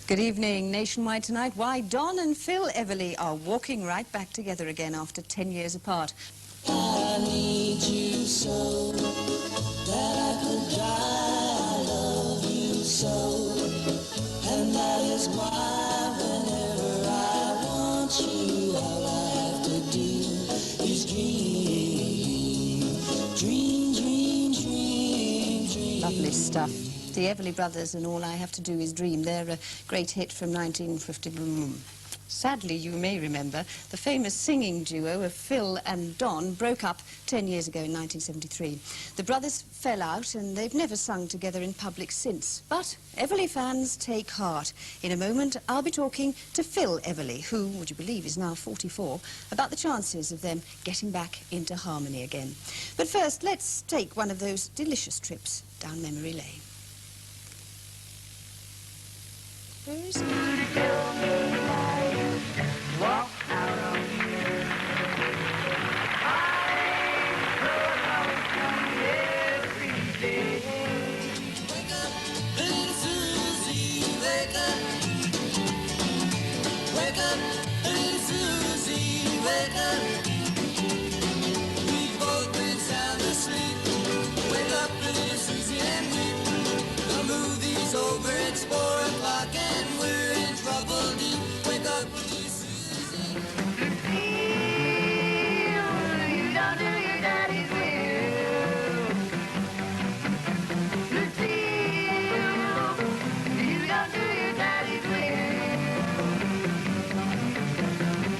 Good evening. Nationwide tonight, why Don and Phil Everly are walking right back together again after 10 years apart. I need you so that I could die. I love you so, and that is why whenever I want you, all I have to do is dream, dream, dream, dream, dream. Lovely stuff. The Everly Brothers and All I Have to Do Is Dream. They're a great hit from 1950. Sadly, you may remember, the famous singing duo of Phil and Don broke up 10 years ago in 1973. The brothers fell out and they've never sung together in public since. But Everly fans take heart. In a moment, I'll be talking to Phil Everly, who, would you believe, is now 44, about the chances of them getting back into harmony again. But first, let's take one of those delicious trips down memory lane. Where is he? Walk out on you. I go every day. Wake up, little Susie, wake up. Wake up, little Susie, wake up. We've both been sound asleep. Wake up, little Susie, and we. The movie's over, it's 4 o'clock, and we're in trouble deep. Wake up, little Susie. You don't do your daddy's will. Lucille, you don't do your daddy's will.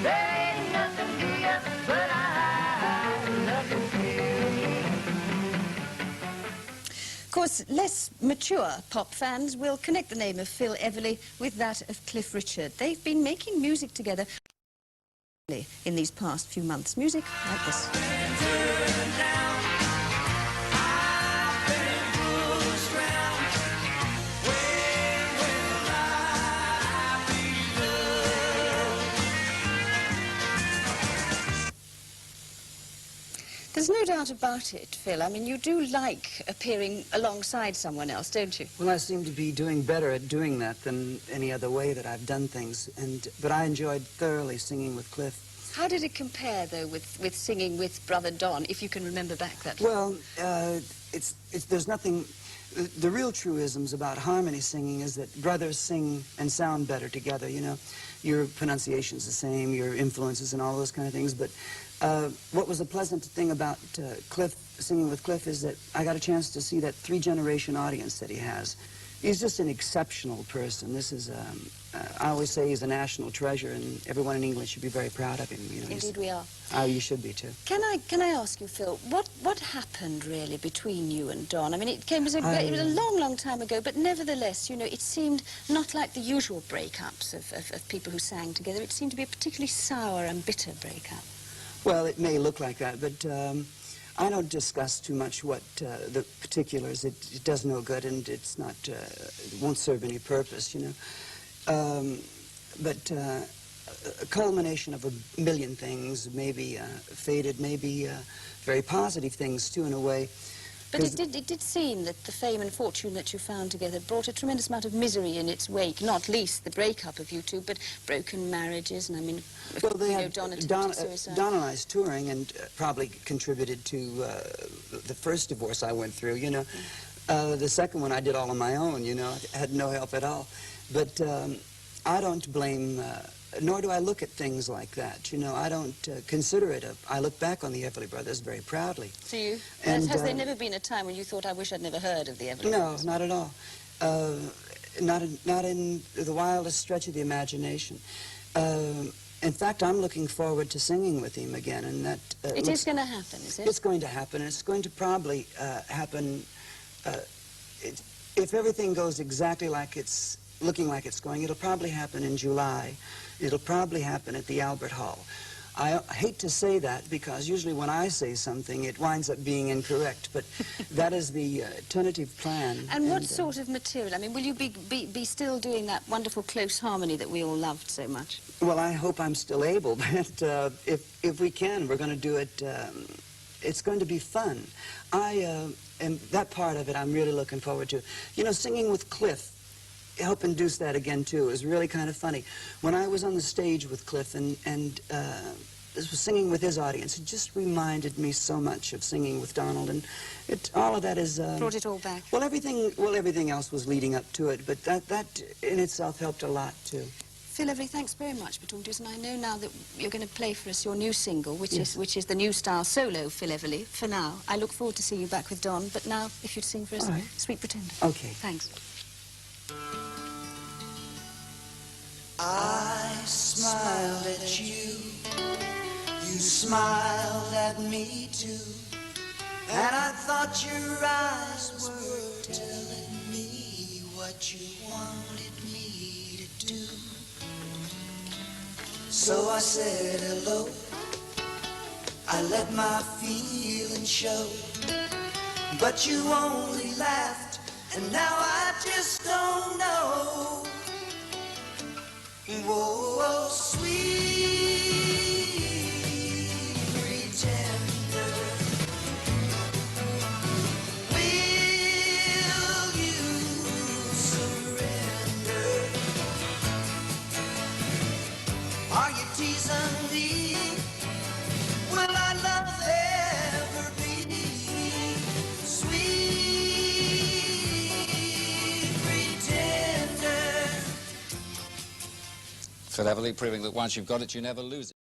There ain't nothing to you, but I love you still. Of course, less mature pop fans will connect the name of Phil Everly with that of Cliff Richard. They've been making music together in these past few months. Music like this. There's no doubt about it, Phil. I mean, you do like appearing alongside someone else, don't you? Well, I seem to be doing better at doing that than any other way that I've done things. But I enjoyed thoroughly singing with Cliff. How did it compare, though, with singing with brother Don, if you can remember back that? Well, there's nothing. The real truisms about harmony singing is that brothers sing and sound better together. You know, your pronunciation's the same, your influences and all those kind of things. But what was a pleasant thing about Cliff, singing with Cliff, is that I got a chance to see that 3-generation audience that he has. He's just an exceptional person. This is, I always say he's a national treasure, and everyone in England should be very proud of him. You know, Indeed we are. Oh, you should be too. Can I ask you, Phil, what happened really between you and Don? I mean, it was a long time ago, but nevertheless, you know, it seemed not like the usual breakups of people who sang together. It seemed to be a particularly sour and bitter breakup. Well, it may look like that, but I don't discuss too much what the particulars. It does no good, and it's not, it won't serve any purpose, you know. But a culmination of a million things, maybe faded, maybe very positive things, too, in a way. But it did seem that the fame and fortune that you found together brought a tremendous amount of misery in its wake, not least the breakup of you two, but broken marriages, and I mean, well, they had Don and I's touring, and probably contributed to the first divorce I went through, you know. The second one I did all on my own, you know. I had no help at all. But I don't blame, nor do I look at things like that, you know. I don't consider it I look back on the Everly Brothers very proudly. Do you? And, has there never been a time when you thought, I wish I'd never heard of the Everly Brothers? No, not at all. Not in the wildest stretch of the imagination. In fact, I'm looking forward to singing with him again, and that... It is going to happen, is it? It's going to happen. It's going to probably happen... if everything goes exactly like it's looking like it's going, it'll probably happen in July. It'll probably happen at the Albert Hall. I hate to say that because usually when I say something, it winds up being incorrect, but that is the tentative plan. And what sort of material? I mean, will you be still doing that wonderful close harmony that we all loved so much? Well, I hope I'm still able, but if we can, we're going to do it. It's going to be fun. And that part of it I'm really looking forward to. You know, singing with Cliff help induce that again, too. It was really kind of funny. When I was on the stage with Cliff and this was singing with his audience, it just reminded me so much of singing with Donald, and all of that is... Brought it all back. Well, everything else was leading up to it, but that in itself helped a lot, too. Phil Everly, thanks very much for talking to us, and I know now that you're going to play for us your new single, which Yes. is the new style solo Phil Everly. For now, I look forward to seeing you back with Don, but now, if you'd sing for us, All right. Sweet Pretender. Okay. Thanks. I smiled at you, you smiled at me too, and I thought your eyes were telling me what you wanted me to do. So I said hello, I let my feelings show, but you only laughed, and now I just don't know. Whoa, sweet pretender, will you surrender? Are you teasing me? Will our love ever be sweet pretender? Phil Everly proving that once you've got it, you never lose it.